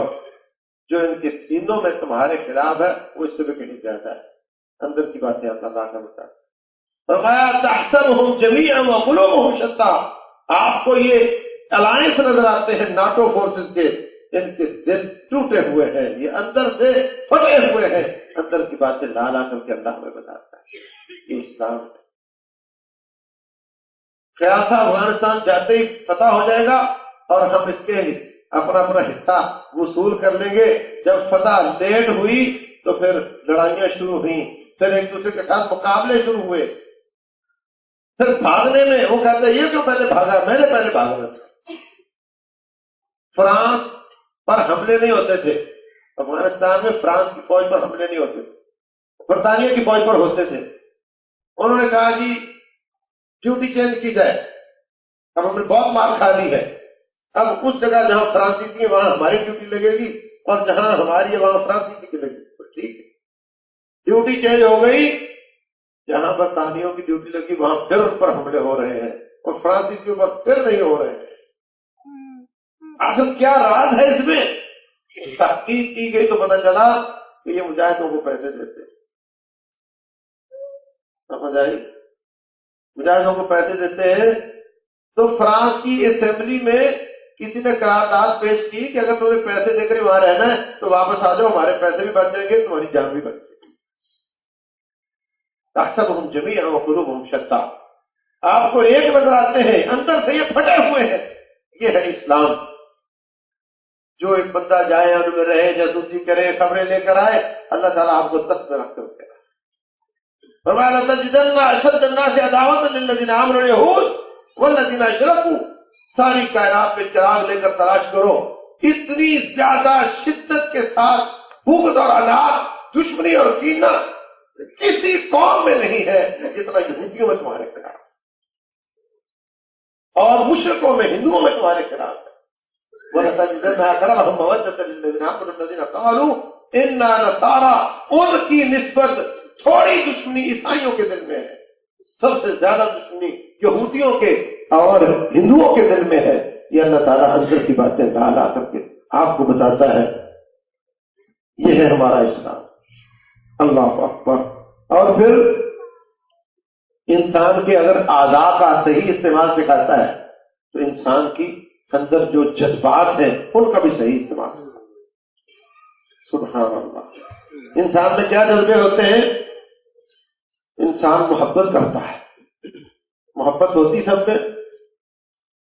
جو ان کے سینوں میں تمہارے خلاف ہے وہ اس سے بھی کہیں زیادہ ہے، اندر کی باتیں اللہ کا بتا۔ فرمایا تحسبہم جمیعا وقلوبہم شتیٰ، آپ کو یہ الائنس نظر آتے ہیں ناٹو فورسز کے، ان کے دل ٹوٹے ہوئے ہیں، یہ اندر سے پھٹے ہوئے ہیں، اندر کی باتیں لا لا کر کے اللہ ہمیں بتاتا ہے۔ یہ اسلام ہے۔ خیال تھا افغانستان جاتے ہی فتح ہو جائے گا اور ہم اس کے اپنا حصہ وصول کر لیں گے۔ جب فتح لیٹ ہوئی تو پھر لڑائیاں شروع ہوئیں، پھر ایک دوسرے کے ساتھ مقابلے شروع ہوئے، پھر بھاگنے میں وہ کہتے ہیں یہ کیوں پہلے بھاگا، میں نے پہلے بھاگنا تھا۔ فرانس پر حملے نہیں ہوتے تھے افغانستان میں، فرانس کی فوج پر حملے نہیں ہوتے تھے، برطانیہ کی فوج پر ہوتے تھے۔ انہوں نے کہا جی ڈیوٹی چینج کی جائے، اب ہم نے بہت مار کھا لی ہے، اب اس جگہ جہاں فرانسیسی ہے وہاں ہماری ڈیوٹی لگے گی اور جہاں ہماری ہے وہاں فرانسیسی کی لگے گی۔ ٹھیک ہے، ڈیوٹی چینج ہو گئی، جہاں برطانیوں کی ڈیوٹی لگی وہاں پھر ان پر حملے ہو رہے ہیں اور فرانسیسیوں پر پھر نہیں ہو رہے ہیں۔ آخر کیا راز ہے اس میں؟ تحقیق کی گئی تو پتہ چلا کہ یہ مجاہدوں کو پیسے دیتے ہیں، سمجھ آئی؟ مجاہدوں کو پیسے دیتے ہیں۔ تو فرانس کی اسمبلی میں کسی نے قرارداد پیش کی کہ اگر تمہیں پیسے دے کر وہاں رہنا ہے تو واپس آ جاؤ، ہمارے پیسے بھی بچ جائیں گے، تمہاری جان بھی بچ جائے گی۔ تحسبهم جميعا وقلوبهم شتى، آپ کو ایک نظر آتے ہیں، اندر سے یہ پھٹے ہوئے ہیں. یہ ہے اسلام. جو ایک بندہ جائے ان میں رہے، جاسوسی کرے، خبریں لے کر آئے، اللہ تعالیٰ آپ کو دست میں رکھ کر دے گا. فرمایا لَتَجِدَنَّ أَشَدَّ النَّاسِ عَدَاوَةً لِلَّذِينَ آمَنُوا الْيَهُودَ وَالَّذِينَ أَشْرَكُوا. ساری کائنات میں چراغ لے کر تلاش کرو، اتنی زیادہ شدت کے ساتھ بغض اور عناد، دشمنی اور کینہ کسی قوم میں نہیں ہے جتنا یہودیوں میں تمہارے خلاف اور مشرکوں میں، ہندوؤں میں تمہارے خلاف ہے. وَلَتَجِدَنَّ أَقْرَبَهُم مَّوَدَّةً لِلَّذِينَ آمَنُوا الَّذِينَ قَالُوا إِنَّا نَصَارَىٰ. ان کی نسبت تھوڑی دشمنی عیسائیوں کے دل میں ہے، سب سے زیادہ دشمنی یہودیوں کے اور ہندوؤں کے دل میں ہے. یہ اللہ تعالیٰ اندر کی باتیں لا کر کے آپ کو بتاتا ہے. یہ ہے ہمارا اسلام. اللہ اکبر. اور پھر انسان کے اگر اعضاء کا صحیح استعمال سکھاتا ہے تو انسان کی اندر جو جذبات ہیں ان کا بھی صحیح استعمال سکھاتا ہے. سبحان اللہ. انسان میں کیا جذبے ہوتے ہیں؟ انسان محبت کرتا ہے، محبت ہوتی سب میں،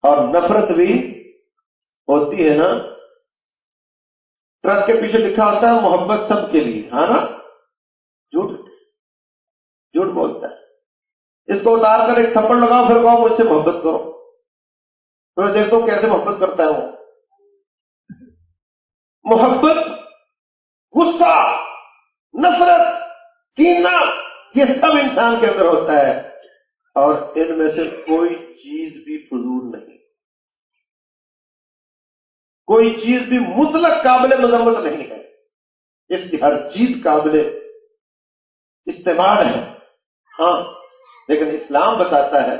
اور نفرت بھی ہوتی ہے نا. ٹرک کے پیچھے لکھا ہوتا ہے محبت سب کے لیے، ہاں نا؟ جھوٹ بولتا ہے. اس کو اتار کر ایک تھپڑ لگاؤ، پھر کہو مجھ سے محبت کرو، میں دیکھتا ہوں کیسے محبت کرتا ہے وہ. محبت، غصہ، نفرت، کینہ، یہ سب انسان کے اندر ہوتا ہے، اور ان میں سے کوئی چیز بھی فضول نہیں، کوئی چیز بھی مطلق قابل مذمت نہیں ہے. اس کی ہر چیز قابل استعمال ہے. ہاں، لیکن اسلام بتاتا ہے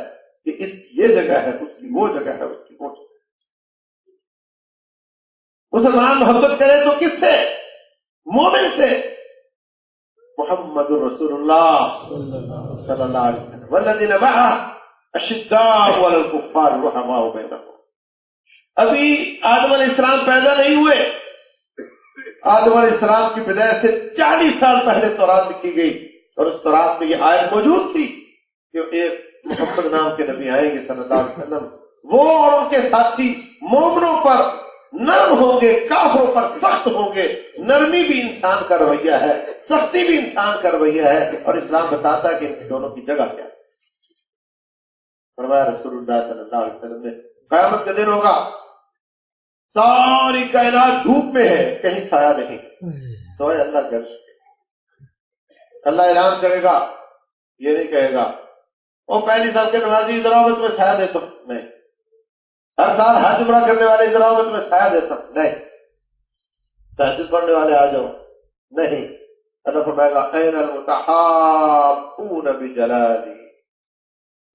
کہ اس کی یہ جگہ ہے، اس کی وہ جگہ ہے، اس کی وہ جگہ ہے. مسلمان محبت کرے تو کس سے؟ مومن سے. محمد رسول اللہ صلی اللہ علیہ وسلم والذین معه اشداء علی الکفار رحماء بینہم. ابھی آدم علیہ السلام پیدا نہیں ہوئے. آدم علیہ السلام کی پیدائش سے 40 سال پہلے تورات لکھی گئی، اور اس تورات میں یہ آیت موجود تھی کہ ایک محمد نام کے نبی آئیں گے صلی اللہ علیہ وسلم، وہ اور ان کے ساتھی مومنوں پر نرم ہوں گے، کافروں پر سخت ہوں گے. نرمی بھی انسان کا رویہ ہے، سختی بھی انسان کا رویہ ہے، اور اسلام بتاتا ہے کہ ان دونوں کی جگہ کیا ہے. فرمایا رسول اللہ صلی اللہ علیہ وسلم نے، قیامت کا دن ہوگا، ساری کائنات دھوپ میں ہے، کہیں سایہ نہیں، تو ہے اللہ کے عرش پہ. اللہ اعلان کرے گا، یہ نہیں کہے گا وہ پہلی سال کے نمازی ادھر آؤ میں تمہیں سایہ دیتا ہوں، نہیں. ہر سال حج عمرہ کرنے والے ادھر آؤ میں تمہیں سایہ دیتا ہوں، نہیں. تہجد پڑھنے والے آ جاؤ، نہیں. اللہ فرمائے گا این المتحابون بجلالی،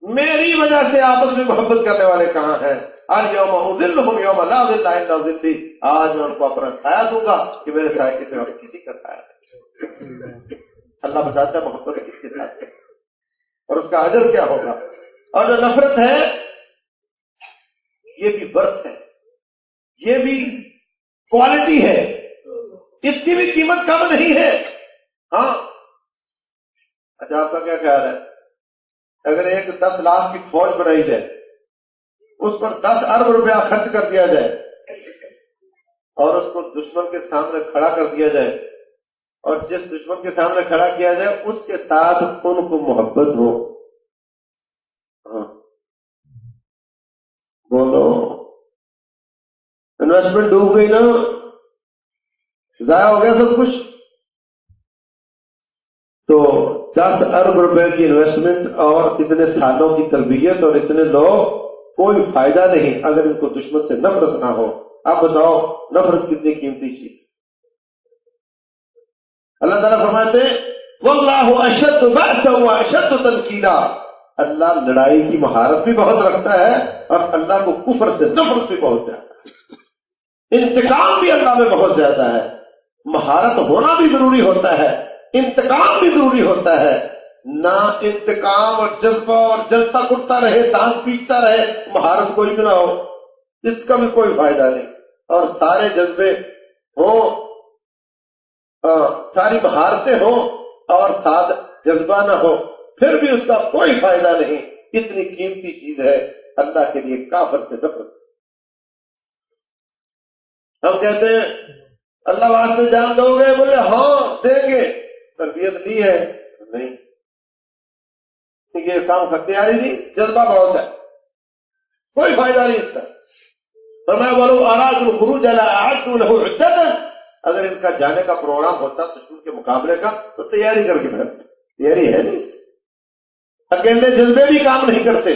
میری وجہ سے آپس میں محبت کرنے والے کہاں ہیں؟ الیوم اظلہم یوم لا ظل الا ظلی، آج میں ان کو اپنا سایہ دوں گا کہ میرے سایہ کے سوا کسی کا سایہ نہیں. اللہ بتاتا ہے محبت کس کے ساتھ ہے اور اس کا اجر کیا ہوگا. اور جو نفرت ہے یہ بھی برتھ ہے، یہ بھی کوالٹی ہے، اس کی بھی قیمت کم نہیں ہے. ہاں. اچھا، آپ کا کیا خیال ہے اگر ایک 10 لاکھ کی فوج بنائی جائے، اس پر 10 ارب روپیہ خرچ کر دیا جائے اور اس کو دشمن کے سامنے کھڑا کر دیا جائے، اور جس دشمن کے سامنے کھڑا کیا جائے اس کے ساتھ ان کو محبت ہو؟ ہاں بولو، انویسٹمنٹ ڈوب گئی نا، ضائع ہو گیا سب کچھ. تو 10 ارب روپے کی انویسٹمنٹ اور اتنے سالوں کی تربیت اور اتنے لوگ، کوئی فائدہ نہیں اگر ان کو دشمن سے نفرت نہ ہو. آپ بتاؤ نفرت کتنی قیمتی چیز. اللہ تعالیٰ فرماتے ہیں واللہ اشد بأسا واشد تنکیلا، اللہ لڑائی کی مہارت بھی بہت رکھتا ہے اور اللہ کو کفر سے نفرت بھی بہت زیادہ ہے. انتقام بھی اللہ میں بہت زیادہ ہے. مہارت ہونا بھی ضروری ہوتا ہے، انتقام بھی ضروری ہوتا ہے. نہ انتقام اور جذبہ اور جلتا کٹتا رہے، دانت پیٹتا رہے، مہارت کوئی بھی نہ ہو، اس کا بھی کوئی فائدہ نہیں. اور سارے جذبے ہوں، ساری مہارتیں ہوں اور ساتھ جذبہ نہ ہو، پھر بھی اس کا کوئی فائدہ نہیں. اتنی قیمتی چیز ہے اللہ کے لیے کافر سے نفرت۔ ہم کہتے ہیں اللہ واسطے جان دو گے؟ بولے ہاں دیں گے۔ تربیت لی ہے؟ نہیں، یہ کام اختیاری نہیں، جذبہ بہت ہے، کوئی فائدہ نہیں اس کا۔ فرمایا بولو اراد الخروج لا اعدوا له عدتا، اگر ان کا جانے کا پروگرام ہوتا دشمن کے مقابلے کا تو تیاری کر کے بیٹھتے، تیاری ہے نہیں۔ اکیلے جذبے بھی کام نہیں کرتے،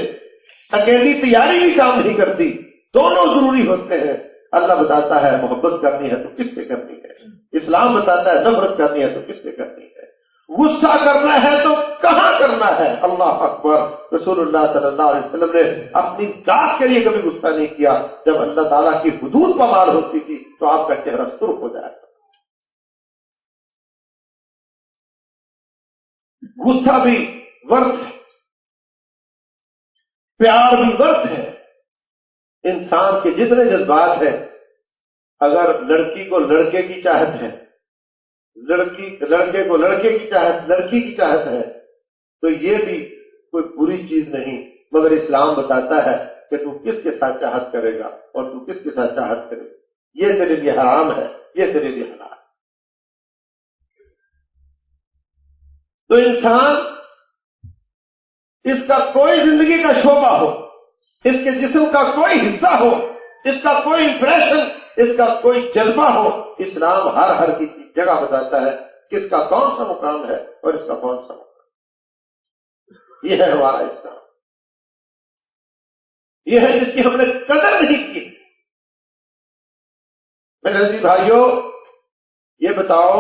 اکیلی تیاری بھی کام نہیں کرتی، دونوں ضروری ہوتے ہیں۔ اللہ بتاتا ہے محبت کرنی ہے تو کس سے کرنی ہے، اسلام بتاتا ہے نفرت کرنی ہے تو کس سے کرنی ہے، غصہ کرنا ہے تو کہاں کرنا ہے۔ اللہ اکبر۔ رسول اللہ صلی اللہ علیہ وسلم نے اپنی ذات کے لیے کبھی غصہ نہیں کیا، جب اللہ تعالیٰ کی حدود پامال ہوتی تھی تو آپ کا چہرہ سرخ ہو جاتا۔ غصہ بھی ورث ہے، پیار بھی ورث ہے۔ انسان کے جتنے جذبات ہیں، اگر لڑکی کو لڑکے کی چاہت ہے، لڑکے کو لڑکے کی چاہت، لڑکی کی چاہت ہے، تو یہ بھی کوئی بری چیز نہیں، مگر اسلام بتاتا ہے کہ تو کس کے ساتھ چاہت کرے گا اور تو کس کے ساتھ چاہت کرے گا، یہ تیرے لیے حرام ہے، یہ تیرے لیے حلال ہے۔ تو انسان اس کا کوئی زندگی کا شعبہ ہو، اس کے جسم کا کوئی حصہ ہو، اس کا کوئی امپریشن، اس کا کوئی جذبہ ہو، اسلام ہر کی جگہ بتاتا ہے کس کا کون سا مقام ہے اور اس کا کون سا مقام۔ یہ ہے ہمارا اسلام، یہ ہے جس کی ہم نے قدر نہیں کی۔ میرے عزیز بھائیوں، یہ بتاؤ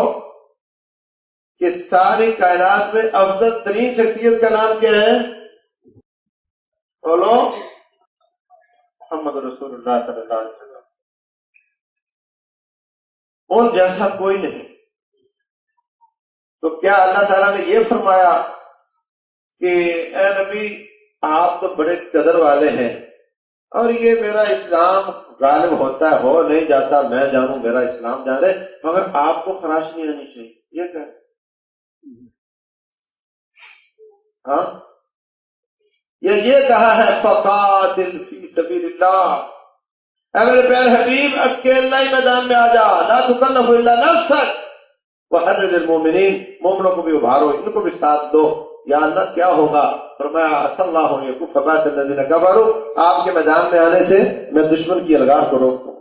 کہ ساری کائنات میں افضل ترین شخصیت کا نام کیا ہے؟ بولو، محمد رسول اللہ صلی اللہ علیہ وسلم۔ ان جیسا کوئی نہیں۔ تو کیا اللہ تعالیٰ نے یہ فرمایا کہ اے نبی آپ تو بڑے قدر والے ہیں اور یہ میرا اسلام غالب ہوتا ہے، ہو نہیں جاتا، میں جانوں میرا اسلام جانے، مگر آپ کو خراش نہیں آنی چاہیے، یہ کہ ہاں یہ کہا ہے فقاتل فی سبیل اللہ، اے میرے پیارے حبیب اکیلا ہی میدان میں آ جا، لا تکلف الا نفسک وحرض المؤمنین، مومنوں کو بھی ابھارو، ان کو بھی ساتھ دو۔ یا اللہ کیا ہوگا؟ فرمایا عسى الله ان يكف باس الذين كفروا، آپ کے میدان میں آنے سے میں دشمن کی الگار کو روک دوں۔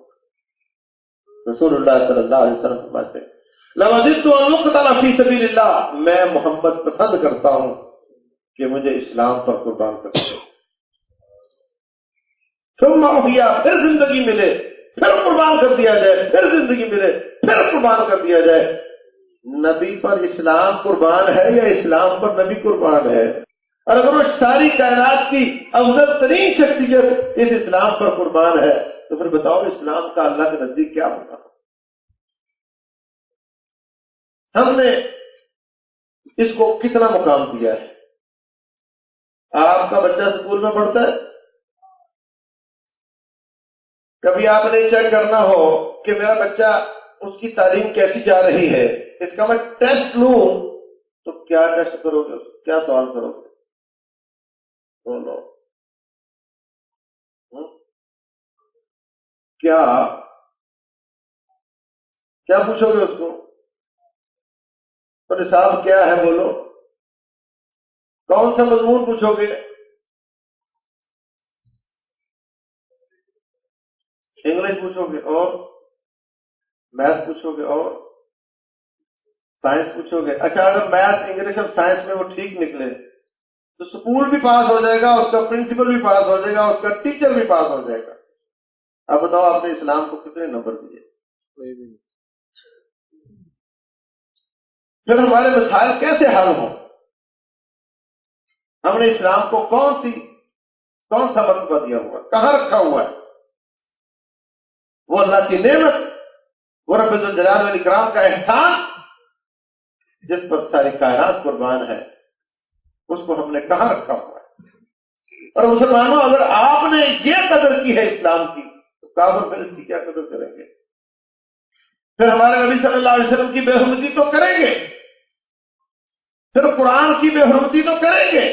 رسول اللہ صلی اللہ علیہ وسلم فرماتے ہیں لوددت ان اقتل فی سبیل اللہ، میں محمد پسند کرتا ہوں کہ مجھے اسلام پر قربان کر دو، ثم احیا، پھر زندگی ملے پھر قربان کر دیا جائے، پھر زندگی ملے پھر قربان کر دیا جائے۔ نبی پر اسلام قربان ہے یا اسلام پر نبی قربان ہے؟ اور اگر وہ ساری کائنات کی افضل ترین شخصیت اس اسلام پر قربان ہے تو پھر بتاؤ اسلام کا اللہ کے نزدیک کیا ہوگا؟ ہم نے اس کو کتنا مقام دیا ہے؟ آپ کا بچہ اسکول میں پڑھتا ہے، کبھی آپ نے چیک کرنا ہو کہ میرا بچہ اس کی تعلیم کیسی جا رہی ہے، اس کا میں ٹیسٹ لوں تو کیا ٹیسٹ کرو گے، کیا سوال کرو گے؟ بولو کیا پوچھو گے اس کو؟ تو نصاب کیا ہے بولو، کون سا مضمون پوچھو گے؟ انگلش پوچھو گے اور میتھ پوچھو گے اور سائنس پوچھو گے؟ اچھا اگر میتھ انگلش اور سائنس میں وہ ٹھیک نکلے تو اسکول بھی پاس ہو جائے گا، اس کا پرنسپل بھی پاس ہو جائے گا، اس کا ٹیچر بھی پاس ہو جائے گا۔ اب بتاؤ آپ نے اسلام کو کتنے نمبر دیے؟ پھر ہمارے مسائل کیسے حل ہوں؟ ہم نے اسلام کو کون سا مرتبہ دیا ہوا، کہاں رکھا ہوا ہے؟ وہ اللہ کی نعمت، وہ رب ذوالجلال والاکرام کا احسان جس پر ساری کائنات قربان ہے، اس کو ہم نے کہاں رکھا ہوا ہے؟ اور مسلمانوں اگر آپ نے یہ قدر کی ہے اسلام کی تو کافر پھر اس کی کیا قدر کریں گے؟ پھر ہمارے نبی صلی اللہ علیہ وسلم کی بے حرمتی تو کریں گے، پھر قرآن کی بے حرمتی تو کریں گے۔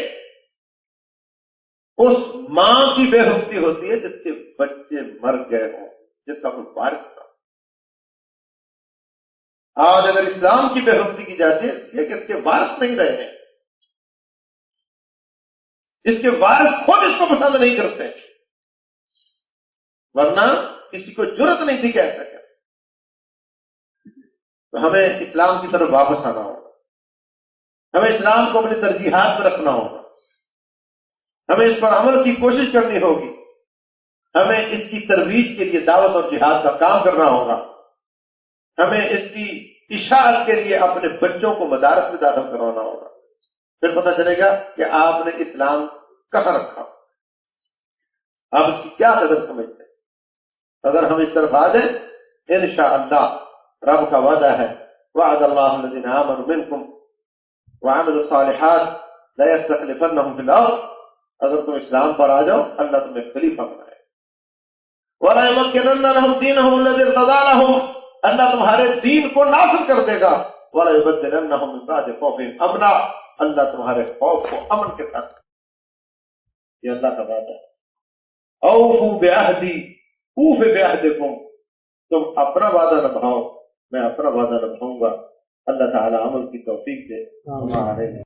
اس ماں کی بے حفظی ہوتی ہے جس کے بچے مر گئے ہوں، جس کا کوئی وارث نہ ہو۔ آج اگر اسلام کی بے حفظی کی جاتی ہے اس لیے کہ اس کے وارث نہیں رہے ہیں، اس کے وارث خود اس کو پسند نہیں کرتے، ورنہ کسی کو جرت نہیں تھی کہہ سکے۔ تو ہمیں اسلام کی طرف واپس آنا ہوگا، ہمیں اسلام کو اپنی ترجیحات میں رکھنا ہوگا، ہمیں اس پر عمل کی کوشش کرنی ہوگی، ہمیں اس کی ترویج کے لیے دعوت اور جہاد کا کام کرنا ہوگا، ہمیں اس کی اشاعت کے لیے اپنے بچوں کو مدارس میں داخل کروانا ہوگا۔ پھر پتہ چلے گا کہ آپ نے اسلام کہاں رکھا، آپ اس کی کیا قدر سمجھتے ہیں۔ اگر ہم اس طرف آ جائیں انشاءاللہ، رب کا وعدہ ہے وعد اللہ الذین آمنوا منکم وعملوا الصالحات لیستخلفنہم فی الارض، اگر تم اسلام پر آ جاؤ اللہ تمہیں خلیفہ بنائے، وَلَيُمَكِّنَنَّ لَهُمْ دِينَهُمُ الَّذِي ارْتَضَىٰ لَهُمْ، اللہ تمہارے دین کو نافذ کر دے گا، وَلَيُبَدِّلَنَّهُم مِّن بَعْدِ خَوْفِهِمْ أَمْنًا، اللہ تمہارے خوف کو امن کے ساتھ۔ یہ اللہ کا وعدہ ہے۔ اوفوا بعہدی اوف بعہدکم، تم اپنا وعدہ نبھاؤ میں اپنا وعدہ نبھاؤں گا۔ اللہ تعالی عمل کی توفیق دے۔